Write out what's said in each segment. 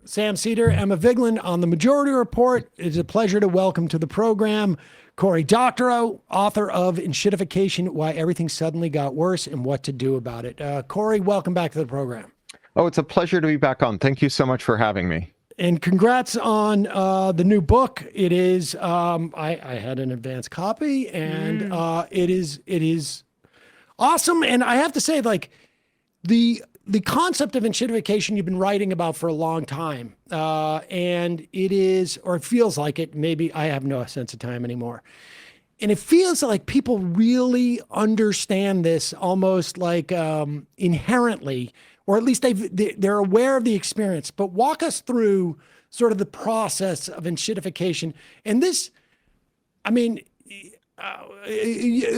Sam Seder, Emma Vigeland on the Majority Report. It's a pleasure to welcome to the program Cory Doctorow, author of Enshittification, Why Everything Suddenly Got Worse and What to Do About It. Cory, welcome back to the program. Oh, it's a pleasure to be back on. Thank you so much for having me. And congrats on the new book. It is, I had an advance copy, and it is awesome. And I have to say, like, the concept of enshittification you've been writing about for a long time, and it is, or it feels like it, maybe I have no sense of time anymore. And it feels like people really understand this almost like inherently, or at least they're aware of the experience. But walk us through sort of the process of enshittification. And this, I mean,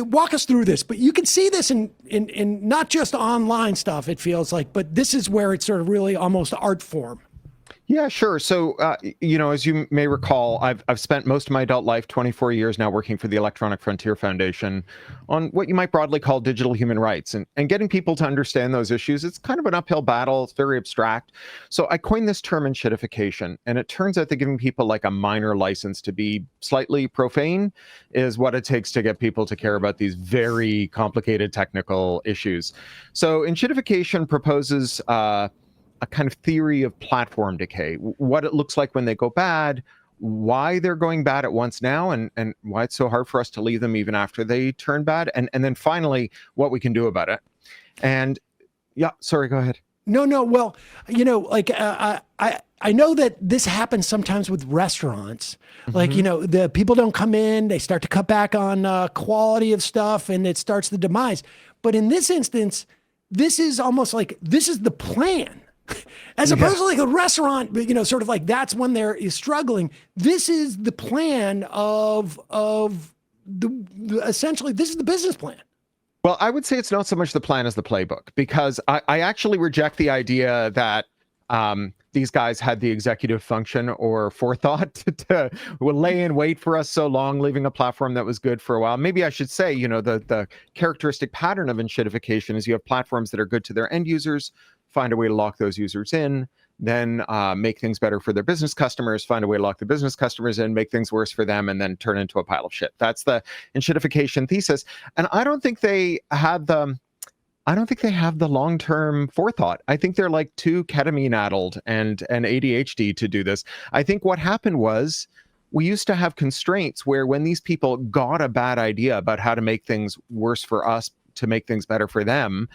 walk us through this, but you can see this in not just online stuff, it feels like, but this is where it's sort of really almost art form. Yeah, sure. So, as you may recall, I've spent most of my adult life, 24 years now, working for the Electronic Frontier Foundation on what you might broadly call digital human rights. And getting people to understand those issues, it's kind of an uphill battle. It's very abstract. So I coined this term enshittification. And it turns out that giving people like a minor license to be slightly profane is what it takes to get people to care about these very complicated technical issues. So enshittification proposes a kind of theory of platform decay, what it looks like when they go bad, why they're going bad at once now, and why it's so hard for us to leave them even after they turn bad, and then finally what we can do about it. And yeah, sorry, go ahead. No. Well, like I know that this happens sometimes with restaurants. Like, the people don't come in, they start to cut back on quality of stuff, and it starts the demise. But in this instance, this is almost like this is the plan. As opposed to like a restaurant, sort of like that's when they're struggling. This is the plan of essentially, this is the business plan. Well, I would say it's not so much the plan as the playbook, because I actually reject the idea that these guys had the executive function or forethought to lay in wait for us so long, leaving a platform that was good for a while. Maybe I should say, the characteristic pattern of enshittification is you have platforms that are good to their end users, find a way to lock those users in, then make things better for their business customers, find a way to lock the business customers in, make things worse for them, and then turn into a pile of shit. That's the enshittification thesis. And I don't think they have the long-term forethought. I think they're like too ketamine-addled and ADHD to do this. I think what happened was we used to have constraints where when these people got a bad idea about how to make things worse for us to make things better for them,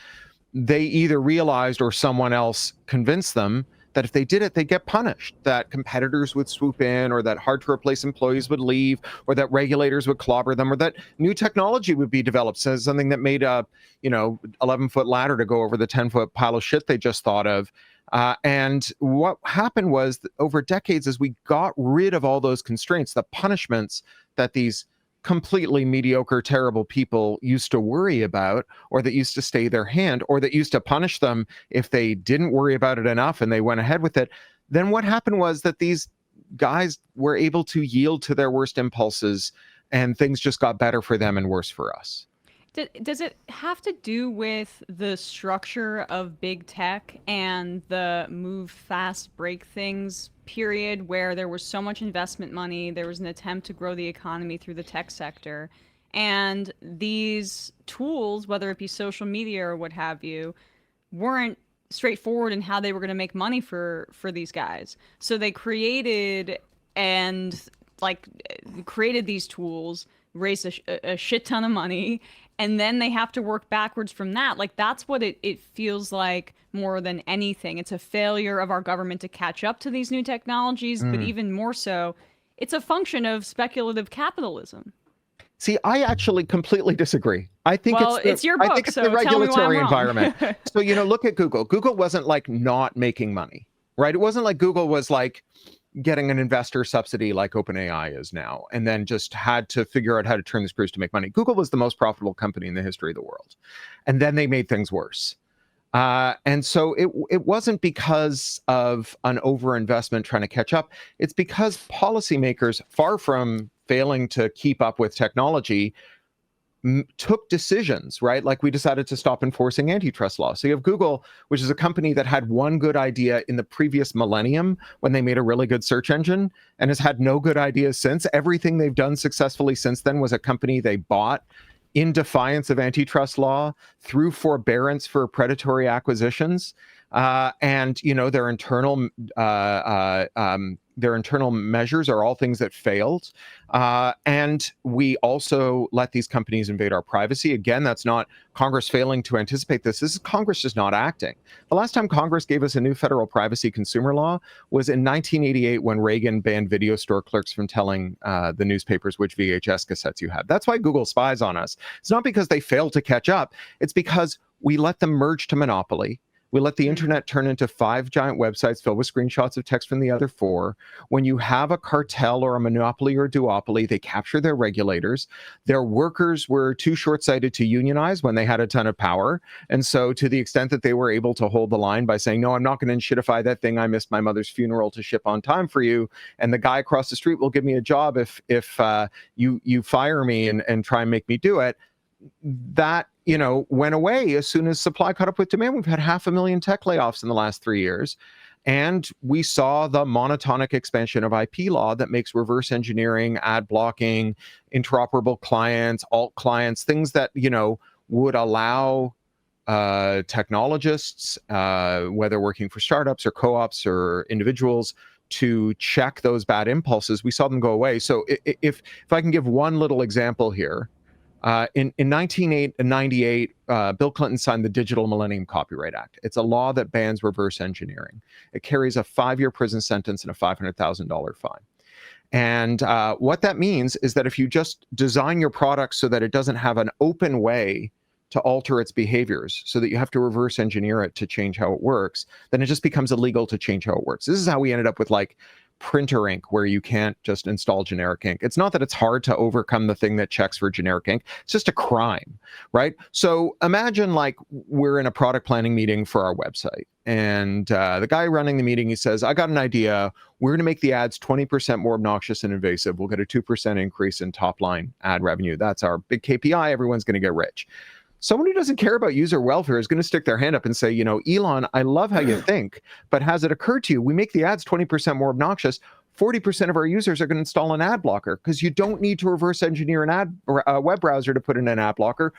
they either realized or someone else convinced them that if they did it, they'd get punished, that competitors would swoop in, or that hard-to-replace employees would leave, or that regulators would clobber them, or that new technology would be developed, so something that made a 11-foot ladder to go over the 10-foot pile of shit they just thought of. And what happened was that over decades, as we got rid of all those constraints, the punishments that these completely mediocre, terrible people used to worry about, or that used to stay their hand, or that used to punish them if they didn't worry about it enough and they went ahead with it, then what happened was that these guys were able to yield to their worst impulses, and things just got better for them and worse for us. Does it have to do with the structure of big tech and the move fast, break things period, where there was so much investment money, there was an attempt to grow the economy through the tech sector, and these tools, whether it be social media or what have you, weren't straightforward in how they were going to make money for these guys. So they created these tools, raised a shit ton of money, and then they have to work backwards from that. Like, that's what it feels like more than anything. It's a failure of our government to catch up to these new technologies, but even more so, it's a function of speculative capitalism. See, I actually completely disagree. I think it's your book, I think it's so the regulatory tell me why I'm wrong. environment. So, look at Google. Google wasn't like not making money, right? It wasn't like Google was like getting an investor subsidy like OpenAI is now, and then just had to figure out how to turn the screws to make money. Google was the most profitable company in the history of the world. And then they made things worse. And so it wasn't because of an overinvestment trying to catch up. It's because policymakers, far from failing to keep up with technology, took decisions, right? Like we decided to stop enforcing antitrust law. So you have Google, which is a company that had one good idea in the previous millennium when they made a really good search engine and has had no good ideas since. Everything they've done successfully since then was a company they bought in defiance of antitrust law through forbearance for predatory acquisitions. And, you know, their internal measures are all things that failed. And we also let these companies invade our privacy. Again, that's not Congress failing to anticipate this. This is Congress just not acting. The last time Congress gave us a new federal privacy consumer law was in 1988 when Reagan banned video store clerks from telling the newspapers which VHS cassettes you had. That's why Google spies on us. It's not because they failed to catch up. It's because we let them merge to monopoly. We let the internet turn into 5 giant websites filled with screenshots of text from the other 4. When you have a cartel or a monopoly or a duopoly, they capture their regulators. Their workers were too short-sighted to unionize when they had a ton of power. And so to the extent that they were able to hold the line by saying, no, I'm not going to enshittify that thing I missed my mother's funeral to ship on time for you. And the guy across the street will give me a job if you fire me and try and make me do it. That, you know, went away as soon as supply caught up with demand. We've had 500,000 tech layoffs in the last 3 years. And we saw the monotonic expansion of IP law that makes reverse engineering, ad blocking, interoperable clients, alt clients, things that, you know, would allow technologists, whether working for startups or co-ops or individuals, to check those bad impulses. We saw them go away. So if I can give one little example here, in 1998, Bill Clinton signed the Digital Millennium Copyright Act. It's a law that bans reverse engineering. It carries a 5-year prison sentence and a $500,000 fine. And what that means is that if you just design your product so that it doesn't have an open way to alter its behaviors, so that you have to reverse engineer it to change how it works, then it just becomes illegal to change how it works. This is how we ended up with like printer ink, where you can't just install generic ink. It's not that it's hard to overcome the thing that checks for generic ink. It's just a crime, right? So imagine like we're in a product planning meeting for our website, and the guy running the meeting, he says, I got an idea. We're going to make the ads 20% more obnoxious and invasive. We'll get a 2% increase in top line ad revenue. That's our big KPI. Everyone's going to get rich. Someone who doesn't care about user welfare is going to stick their hand up and say, you know, Elon, I love how you think, but has it occurred to you, we make the ads 20% more obnoxious, 40% of our users are going to install an ad blocker, because you don't need to reverse engineer an web browser to put in an ad blocker.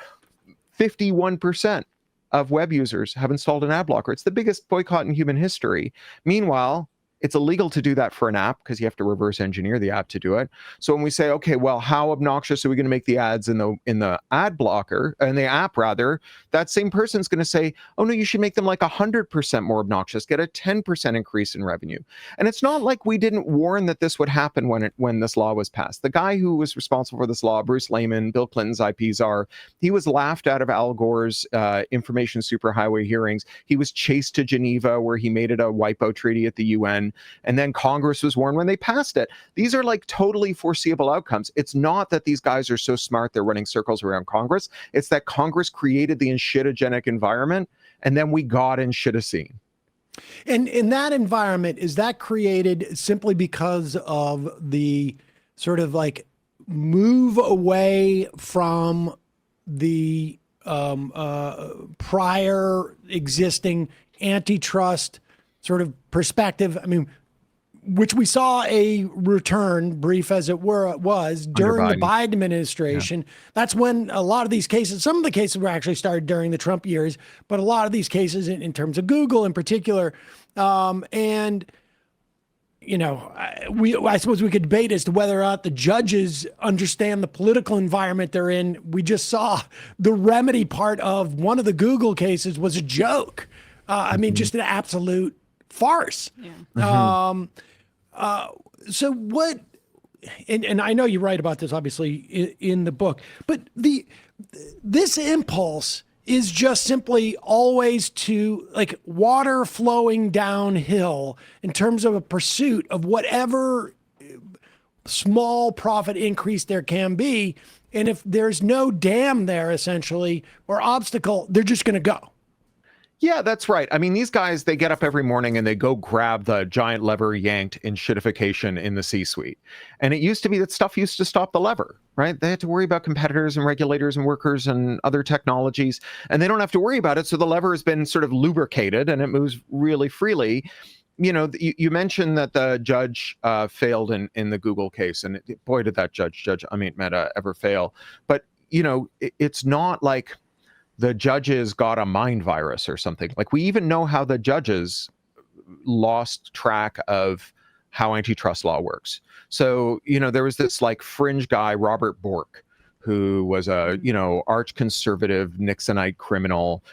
51% of web users have installed an ad blocker. It's the biggest boycott in human history. Meanwhile, it's illegal to do that for an app because you have to reverse engineer the app to do it. So when we say, okay, well, how obnoxious are we going to make the ads in the ad blocker, in the app rather, that same person's going to say, oh no, you should make them like 100% more obnoxious, get a 10% increase in revenue. And it's not like we didn't warn that this would happen when this law was passed. The guy who was responsible for this law, Bruce Lehman, Bill Clinton's IP czar, he was laughed out of Al Gore's information superhighway hearings. He was chased to Geneva, where he made it a wipeout treaty at the UN. And then Congress was warned when they passed it. These are like totally foreseeable outcomes. It's not that these guys are so smart they're running circles around Congress. It's that Congress created the enshittigenic environment, and then we got enshitticine. And in that environment, is that created simply because of the sort of like move away from the prior existing antitrust sort of perspective? I mean, which we saw a return, brief as it was, during the Biden administration. Yeah. That's when a lot of these cases, some of the cases were actually started during the Trump years, but a lot of these cases in terms of Google in particular. And, you know, I suppose we could debate as to whether or not the judges understand the political environment they're in. We just saw the remedy part of one of the Google cases was a joke. I mean, just an absolute farce. Yeah. So what, and I know you write about this obviously in the book, but this impulse is just simply always to like water flowing downhill in terms of a pursuit of whatever small profit increase there can be. And if there's no dam there essentially or obstacle, they're just going to go. Yeah, that's right. I mean, these guys, they get up every morning and they go grab the giant lever yanked enshittification in the C-suite. And it used to be that stuff used to stop the lever, right? They had to worry about competitors and regulators and workers and other technologies, and they don't have to worry about it. So the lever has been sort of lubricated and it moves really freely. You know, you mentioned that the judge failed in the Google case, and boy, did that Judge Amit Mehta ever fail. But, you know, it's not like the judges got a mind virus or something. Like, we even know how the judges lost track of how antitrust law works. So, you know, there was this like fringe guy, Robert Bork, who was a, you know, arch conservative Nixonite criminal,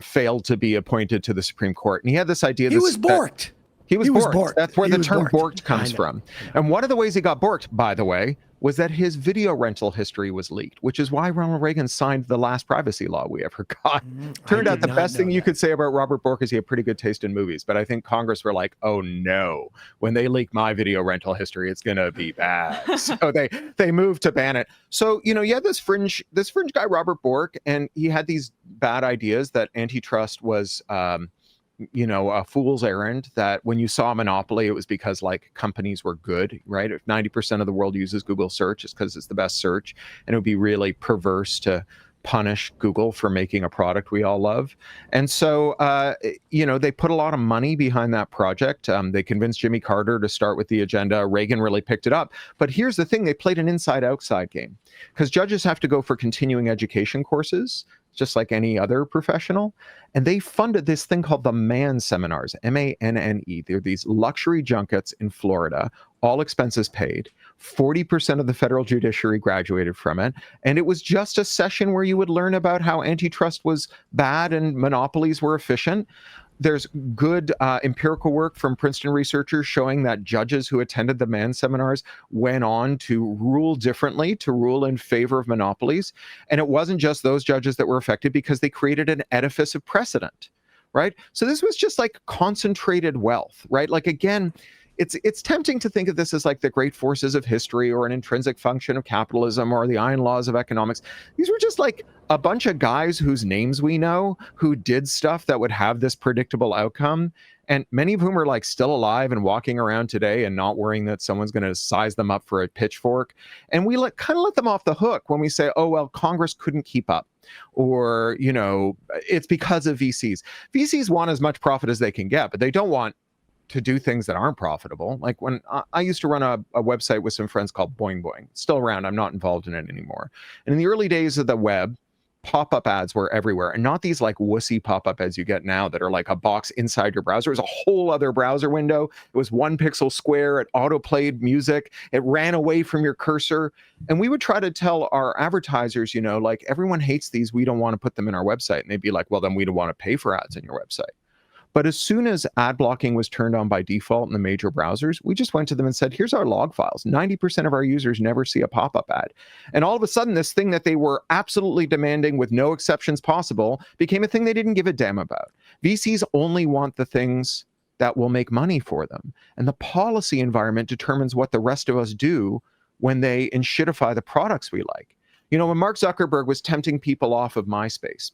failed to be appointed to the Supreme Court. And he had this idea. He was borked. He was borked. borked. That's where He the was term borked. borked comes from. And one of the ways he got borked, by the way, was that his video rental history was leaked, which is why Ronald Reagan signed the last privacy law we ever got. Turned out the best thing you could say about Robert Bork is he had pretty good taste in movies. But I think Congress were like, oh no, when they leak my video rental history, it's going to be bad. So they moved to ban it. So, you know, you had this fringe guy, Robert Bork, and he had these bad ideas that antitrust was, you know, a fool's errand, that when you saw a monopoly, it was because like companies were good, right? If 90% of the world uses Google search, it's because it's the best search. And it would be really perverse to punish Google for making a product we all love. And so, you know, they put a lot of money behind that project. They convinced Jimmy Carter to start with the agenda. Reagan really picked it up. But here's the thing, they played an inside-outside game, because judges have to go for continuing education courses, just like any other professional. And they funded this thing called the MANN seminars, M-A-N-N-E. They're these luxury junkets in Florida, all expenses paid. 40% of the federal judiciary graduated from it. And it was just a session where you would learn about how antitrust was bad and monopolies were efficient. There's good empirical work from Princeton researchers showing that judges who attended the MANN seminars went on to rule differently, to rule in favor of monopolies. And it wasn't just those judges that were affected, because they created an edifice of precedent, right? So this was just like concentrated wealth, right? Like, again, it's tempting to think of this as like the great forces of history or an intrinsic function of capitalism or the iron laws of economics. These were just like a bunch of guys whose names we know who did stuff that would have this predictable outcome. And many of whom are like still alive and walking around today and not worrying that someone's going to size them up for a pitchfork. And we kind of let them off the hook when we say, oh, well, Congress couldn't keep up, or, you know, it's because of VCs. VCs want as much profit as they can get, but they don't want to do things that aren't profitable. Like when I used to run a website with some friends called Boing Boing. It's still around. I'm not involved in it anymore. And in the early days of the web, pop-up ads were everywhere, and not these like wussy pop-up ads you get now that are like a box inside your browser. It was a whole other browser window. It was 1 pixel square. It auto-played music. It ran away from your cursor. And we would try to tell our advertisers, you know, like, everyone hates these. We don't want to put them in our website. And they'd be like, well, then we don't want to pay for ads in your website. But as soon as ad blocking was turned on by default in the major browsers, we just went to them and said, here's our log files. 90% of our users never see a pop-up ad. And all of a sudden, this thing that they were absolutely demanding with no exceptions possible became a thing they didn't give a damn about. VCs only want the things that will make money for them. And the policy environment determines what the rest of us do when they enshittify the products we like. You know, when Mark Zuckerberg was tempting people off of MySpace,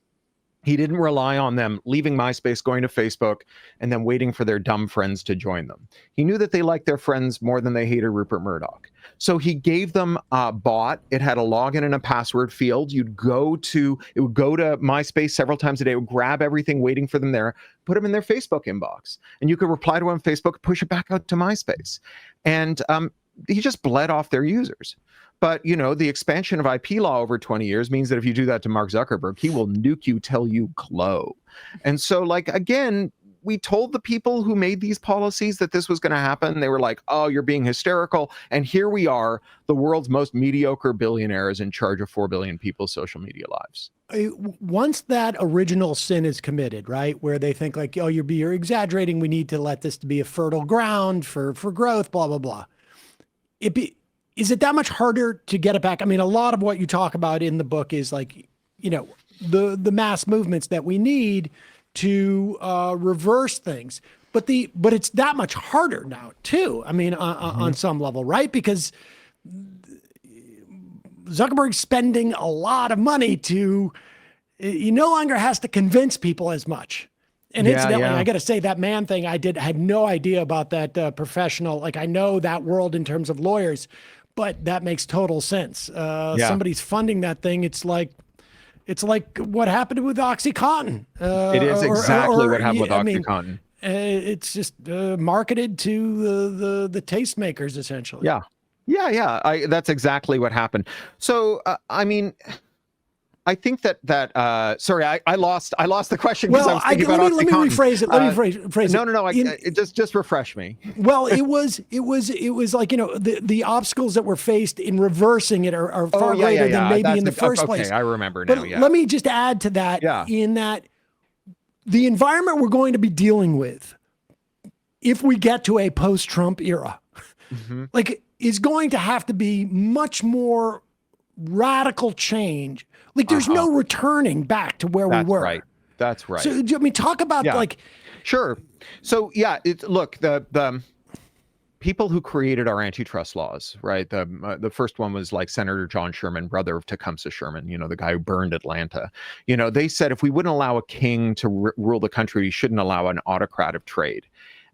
he didn't rely on them leaving MySpace, going to Facebook, and then waiting for their dumb friends to join them. He knew that they liked their friends more than they hated Rupert Murdoch. So he gave them a bot. It had a login and a password field. It would go to MySpace several times a day. It would grab everything waiting for them there, put them in their Facebook inbox. And you could reply to them on Facebook, push it back out to MySpace. And he just bled off their users. But, you know, the expansion of IP law over 20 years means that if you do that to Mark Zuckerberg, he will nuke you till you glow. And so, like, again, we told the people who made these policies that this was going to happen. They were like, oh, you're being hysterical. And here we are, the world's most mediocre billionaires in charge of 4 billion people's social media lives. Once that original sin is committed, right, where they think like, oh, you're exaggerating, we need to let this to be a fertile ground for growth, blah, blah, blah. Is it that much harder to get it back? I mean, a lot of what you talk about in the book is like, you know, the mass movements that we need to reverse things. But it's that much harder now too. I mean, on some level, right? Because Zuckerberg's spending a lot of money he no longer has to convince people as much. And Yeah, incidentally, yeah. I got to say that man thing, I had no idea about that professional. Like I know that world in terms of lawyers, but that makes total sense. Yeah. Somebody's funding that thing. It's like what happened with OxyContin. It is exactly what happened with I mean, OxyContin. it's just marketed to the tastemakers essentially. Yeah. Yeah. That's exactly what happened. So, I mean, I think that sorry, I lost the question because I was thinking about let me OxyContin. rephrase it. Let me rephrase it. No. Just refresh me. Well, it was like, the obstacles that were faced in reversing it are far greater than maybe in the first place. Okay, I remember now. But Yeah. let me just add to that in that the environment we're going to be dealing with, if we get to a post-Trump era, like is going to have to be much more radical change. Like there's no returning back to where we were. Right. That's right. So I mean, talk about like. Sure. So look, the people who created our antitrust laws, right? The first one was like Senator John Sherman, brother of Tecumseh Sherman, the guy who burned Atlanta. They said if we wouldn't allow a king to rule the country, we shouldn't allow an autocrat of trade.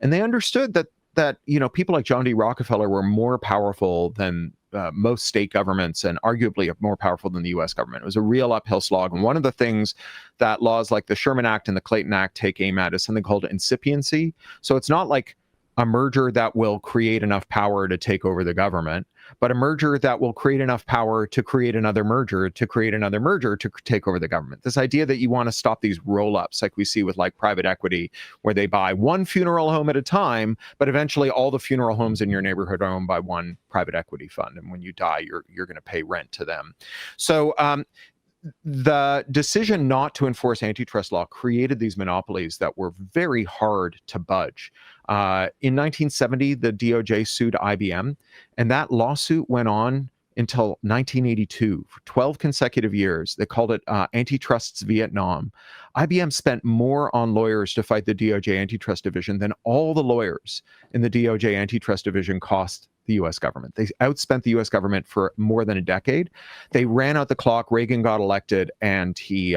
And they understood that people like John D. Rockefeller were more powerful than most state governments and arguably more powerful than the U.S. government. It was a real uphill slog. And one of the things that laws like the Sherman Act and the Clayton Act take aim at is something called incipiency. So it's not like a merger that will create enough power to take over the government, but a merger that will create enough power to create another merger, to create another merger to take over the government. This idea that you want to stop these roll-ups like we see with like private equity, where they buy one funeral home at a time, but eventually all the funeral homes in your neighborhood are owned by one private equity fund. And when you die, you're going to pay rent to them. So the decision not to enforce antitrust law created these monopolies that were very hard to budge. In 1970, the DOJ sued IBM, and that lawsuit went on until 1982, for 12 consecutive years. They called it Antitrusts Vietnam. IBM spent more on lawyers to fight the DOJ antitrust division than all the lawyers in the DOJ antitrust division cost the U.S. government. They outspent the U.S. government for more than a decade. They ran out the clock. Reagan got elected, and he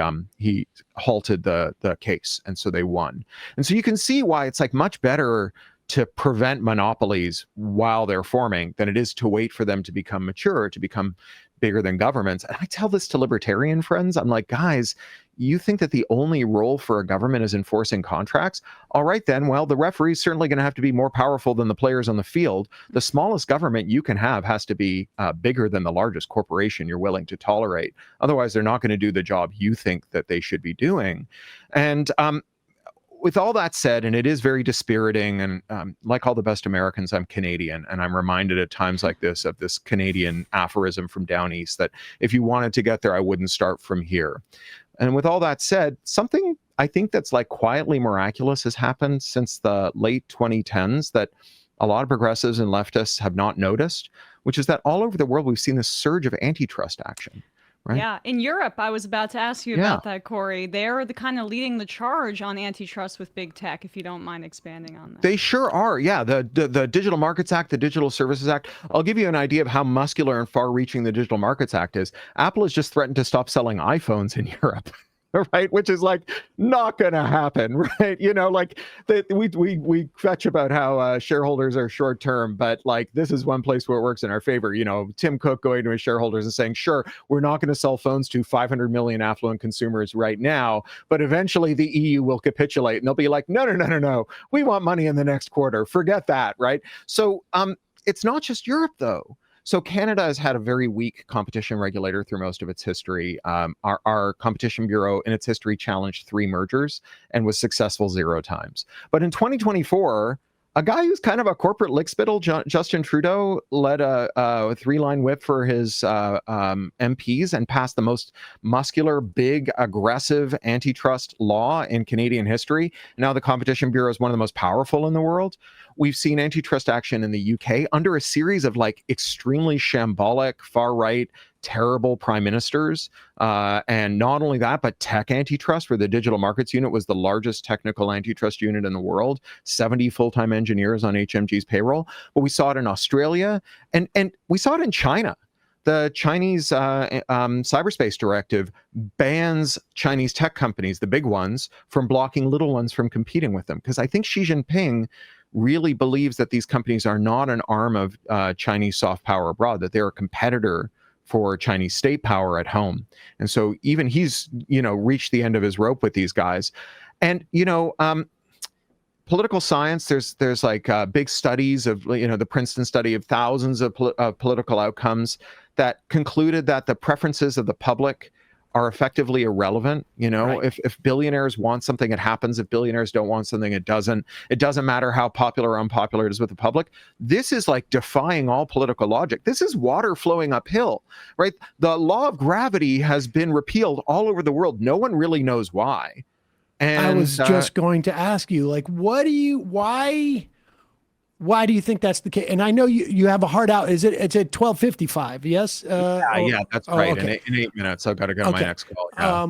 halted the case, and so they won. And so you can see why it's like much better to prevent monopolies while they're forming than it is to wait for them to become mature, to become bigger than governments. And I tell this to libertarian friends. I'm like, guys, you think that the only role for a government is enforcing contracts? All right, then. Well, the referee's certainly going to have to be more powerful than the players on the field. The smallest government you can have has to be bigger than the largest corporation you're willing to tolerate. Otherwise, they're not going to do the job you think that they should be doing. And with all that said, and it is very dispiriting, and like all the best Americans, I'm Canadian, and I'm reminded at times like this of this Canadian aphorism from down east that if you wanted to get there, I wouldn't start from here. And with all that said, something I think that's like quietly miraculous has happened since the late 2010s that a lot of progressives and leftists have not noticed, which is that all over the world, we've seen this surge of antitrust action. Right? Yeah, in Europe, I was about to ask you about that, Cory. They're the kind of leading the charge on antitrust with big tech, if you don't mind expanding on that. They sure are. Yeah, the Digital Markets Act, the Digital Services Act. I'll give you an idea of how muscular and far-reaching the Digital Markets Act is. Apple has just threatened to stop selling iPhones in Europe. Right, which is like not gonna happen, right? We fetch about how shareholders are short term, but like this is one place where it works in our favor. Tim Cook going to his shareholders and saying, "Sure, we're not going to sell phones to 500 million affluent consumers right now, but eventually the EU will capitulate and they'll be like, no, we want money in the next quarter. Forget that, right?" So it's not just Europe though. So Canada has had a very weak competition regulator through most of its history. Our Competition Bureau in its history challenged 3 mergers and was successful 0 times. But in 2024, a guy who's kind of a corporate lickspittle, Justin Trudeau, led a 3-line whip for his MPs and passed the most muscular, big, aggressive antitrust law in Canadian history. Now the Competition Bureau is one of the most powerful in the world. We've seen antitrust action in the UK under a series of like extremely shambolic, far-right, terrible prime ministers. And not only that, but tech antitrust, where the Digital Markets Unit was the largest technical antitrust unit in the world, 70 full-time engineers on HMG's payroll. But we saw it in Australia and we saw it in China. the Chinese cyberspace directive bans Chinese tech companies, the big ones, from blocking little ones from competing with them. Because I think Xi Jinping really believes that these companies are not an arm of Chinese soft power abroad, that they're a competitor for Chinese state power at home. And so even he's, reached the end of his rope with these guys. And, political science, there's like big studies of, the Princeton study of thousands of political outcomes that concluded that the preferences of the public are effectively irrelevant. Right. If billionaires want something, it happens. If billionaires don't want something, it doesn't. It doesn't matter how popular or unpopular it is with the public. This is like defying all political logic. This is water flowing uphill, right? The law of gravity has been repealed all over the world. No one really knows why. And I was just going to ask you, like, why do you think that's the case? And I know you have a hard out. It's at 12:55. Yes. Yeah, that's right. Okay. In 8 minutes, I've got to go to my next call. Yeah.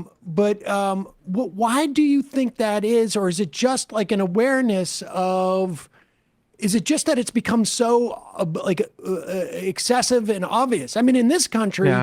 Why do you think that is, or is it just like an awareness of? Is it just that it's become so excessive and obvious? I mean, in this country,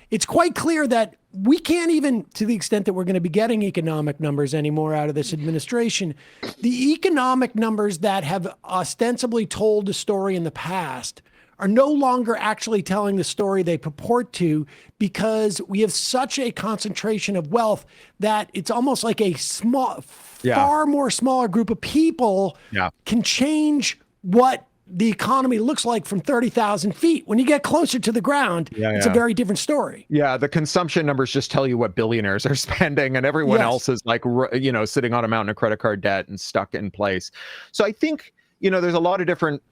it's quite clear that we can't even, to the extent that we're going to be getting economic numbers anymore out of this administration, the economic numbers that have ostensibly told the story in the past are no longer actually telling the story they purport to, because we have such a concentration of wealth that it's almost like a far more smaller group of people can change what the economy looks like from 30,000 feet. When you get closer to the ground, it's a very different story. Yeah, the consumption numbers just tell you what billionaires are spending, and everyone else is like, sitting on a mountain of credit card debt and stuck in place. So I think, there's a lot of different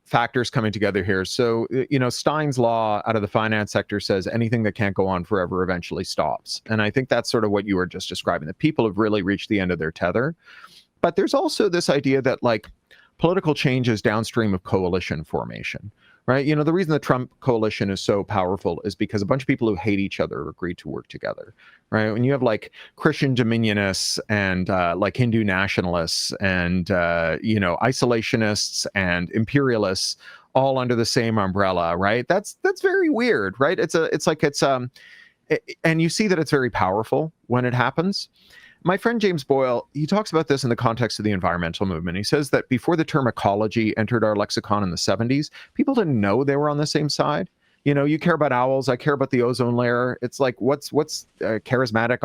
factors coming together here. So, Stein's law out of the finance sector says anything that can't go on forever eventually stops. And I think that's sort of what you were just describing, that people have really reached the end of their tether. But there's also this idea that, like, political change is downstream of coalition formation, right? The reason the Trump coalition is so powerful is because a bunch of people who hate each other agreed to work together, right? When you have like Christian dominionists and like Hindu nationalists and, isolationists and imperialists all under the same umbrella, right? That's very weird, right? And you see that it's very powerful when it happens. My friend James Boyle, he talks about this in the context of the environmental movement. He says that before the term ecology entered our lexicon in the 70s, people didn't know they were on the same side. You care about owls, I care about the ozone layer. It's like, what's charismatic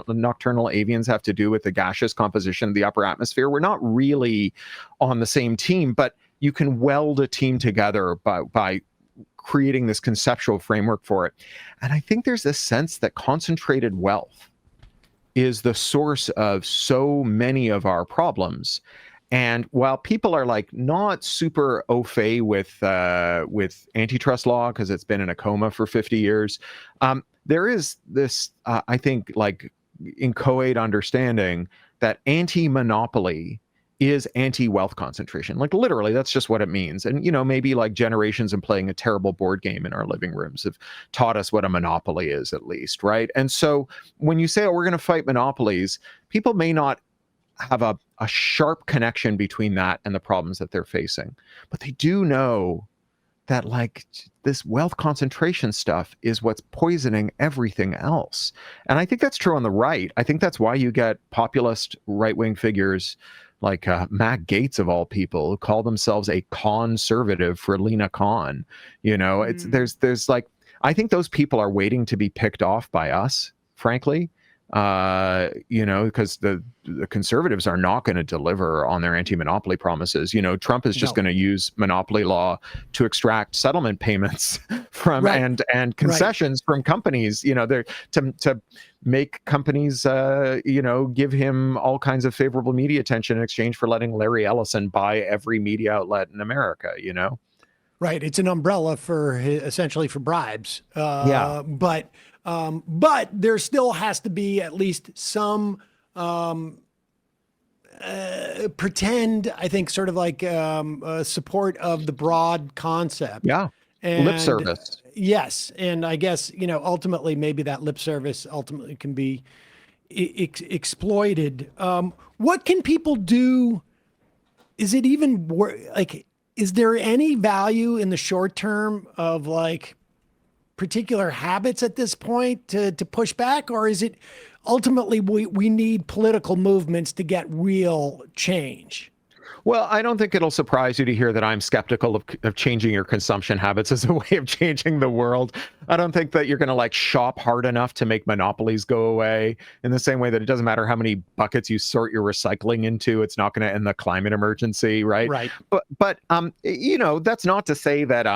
nocturnal avians have to do with the gaseous composition of the upper atmosphere? We're not really on the same team, but you can weld a team together by creating this conceptual framework for it. And I think there's this sense that concentrated wealth is the source of so many of our problems. And while people are like not super au fait with antitrust law because it's been in a coma for 50 years, there is this, I think, like inchoate understanding that anti-monopoly is anti-wealth concentration. Like literally, that's just what it means. And, maybe like generations of playing a terrible board game in our living rooms have taught us what a monopoly is, at least, right? And so when you say, we're going to fight monopolies, people may not have a sharp connection between that and the problems that they're facing. But they do know that like this wealth concentration stuff is what's poisoning everything else. And I think that's true on the right. I think that's why you get populist right-wing figures like Matt Gaetz of all people, who call themselves a conservative for Lena Khan. It's there's like, I think those people are waiting to be picked off by us, frankly, because the conservatives are not going to deliver on their anti-monopoly promises. Trump is just going to use monopoly law to extract settlement payments from and concessions from companies. They're to make companies, give him all kinds of favorable media attention in exchange for letting Larry Ellison buy every media outlet in America. Right. It's an umbrella for essentially for bribes. But there still has to be at least some pretend, I think, sort of like support of the broad concept. Yeah. And lip service. Yes. And I guess, ultimately, maybe that lip service ultimately can be exploited. What can people do? Is it even is there any value in the short term of like particular habits at this point to push back, or is it ultimately we need political movements to get real change? Well, I don't think it'll surprise you to hear that I'm skeptical of changing your consumption habits as a way of changing the world. I don't think that you're going to like shop hard enough to make monopolies go away, in the same way that it doesn't matter how many buckets you sort your recycling into, it's not going to end the climate emergency, right? Right. But you know, that's not to say that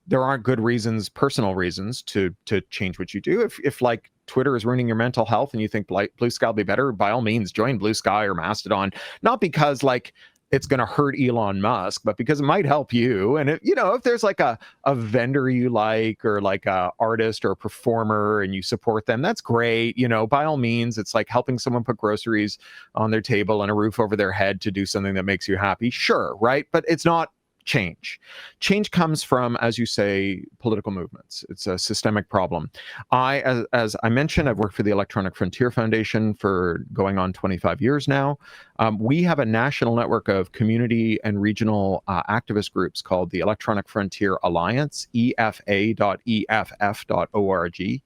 there aren't good reasons, personal reasons to change what you do. If like Twitter is ruining your mental health and you think Blue Sky will be better, by all means join Blue Sky or Mastodon. Not because like it's going to hurt Elon Musk, but because it might help you. And if, you know, if there's like a vendor you like, or like a artist or a performer, and you support them, that's great. You know, by all means, it's like helping someone put groceries on their table and a roof over their head to do something that makes you happy. Sure. Right. But it's not change. Change comes from, as you say, political movements. It's a systemic problem. As I mentioned, I've worked for the Electronic Frontier Foundation for going on 25 years now. We have a national network of community and regional activist groups called the Electronic Frontier Alliance, EFA-EFF.org.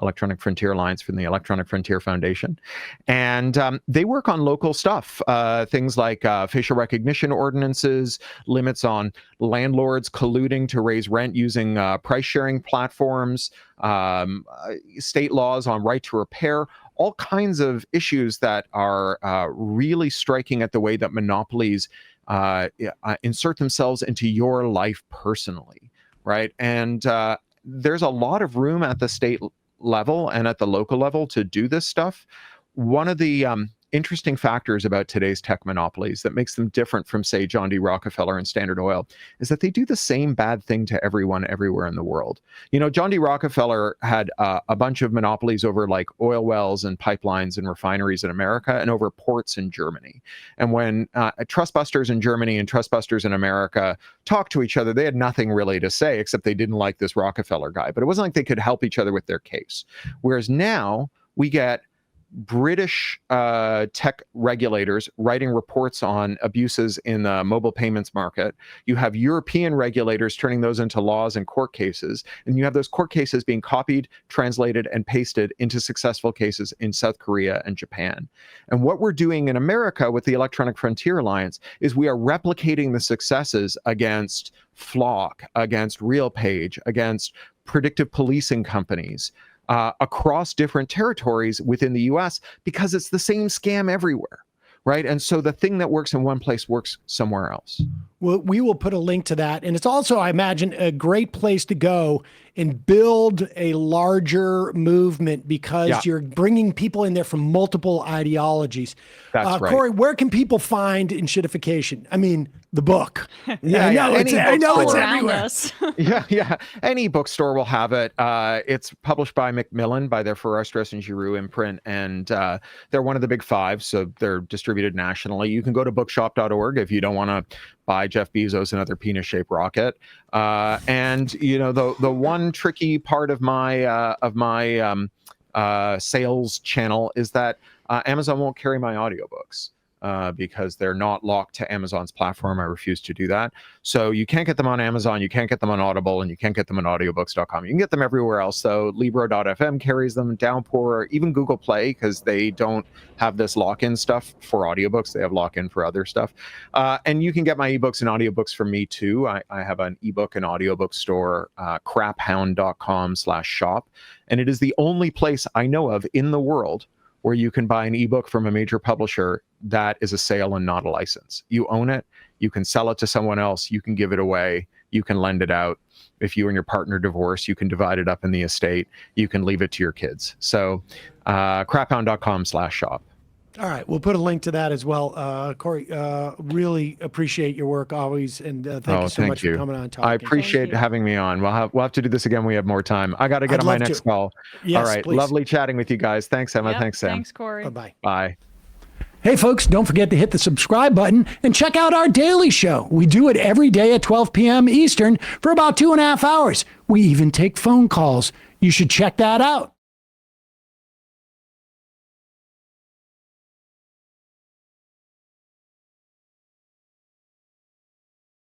Electronic Frontier Alliance from the Electronic Frontier Foundation. And they work on local stuff, things like facial recognition ordinances, limits on landlords colluding to raise rent using price sharing platforms, state laws on right to repair, all kinds of issues that are really striking at the way that monopolies insert themselves into your life personally, right? And there's a lot of room at the state level and at the local level to do this stuff. One of the interesting factors about today's tech monopolies that makes them different from, say, John D. Rockefeller and Standard Oil is that they do the same bad thing to everyone everywhere in the world. You know, John D. Rockefeller had a bunch of monopolies over like oil wells and pipelines and refineries in America and over ports in Germany. And when trustbusters in Germany and trustbusters in America talked to each other, they had nothing really to say except they didn't like this Rockefeller guy. But it wasn't like they could help each other with their case. Whereas now we get British tech regulators writing reports on abuses in the mobile payments market. You have European regulators turning those into laws and court cases. And you have those court cases being copied, translated, and pasted into successful cases in South Korea and Japan. And what we're doing in America with the Electronic Frontier Alliance is we are replicating the successes against Flock, against RealPage, against predictive policing companies, across different territories within the US, because it's the same scam everywhere, right? And so the thing that works in one place works somewhere else. Well, we will put a link to that. And it's also, I imagine, a great place to go and build a larger movement, because you're bringing people in there from multiple ideologies. That's right. Cory, where can people find Enshittification? I mean, the book. I know it's everywhere. Yeah. Any bookstore will have it. It's published by Macmillan, by their Farrar, Straus and Giroux imprint, and they're one of the big five, so they're distributed nationally. You can go to bookshop.org if you don't want to buy Jeff Bezos another penis-shaped rocket. And you know, the one tricky part of my sales channel is that Amazon won't carry my audiobooks. Because they're not locked to Amazon's platform. I refuse to do that. So you can't get them on Amazon, you can't get them on Audible, and you can't get them on audiobooks.com. You can get them everywhere else, though. Libro.fm carries them, Downpour, even Google Play, because they don't have this lock-in stuff for audiobooks. They have lock-in for other stuff. And you can get my ebooks and audiobooks from me, too. I have an ebook and audiobook store, craphound.com/shop. And it is the only place I know of in the world where you can buy an ebook from a major publisher that is a sale and not a license. You own it, you can sell it to someone else, you can give it away, you can lend it out. If you and your partner divorce, you can divide it up in the estate, you can leave it to your kids. So craphound.com/shop. All right, we'll put a link to that as well. Cory, really appreciate your work always, and thank you so much for coming on and talking. I appreciate having me on. We'll have to do this again when we have more time. I got to get on my next call. Yes, all right, please. Lovely chatting with you guys. Thanks, Emma. Yep, thanks, Sam. Thanks, Cory. Bye-bye. Bye. Hey, folks, don't forget to hit the subscribe button and check out our daily show. We do it every day at 12 p.m. Eastern for about 2.5 hours. We even take phone calls. You should check that out.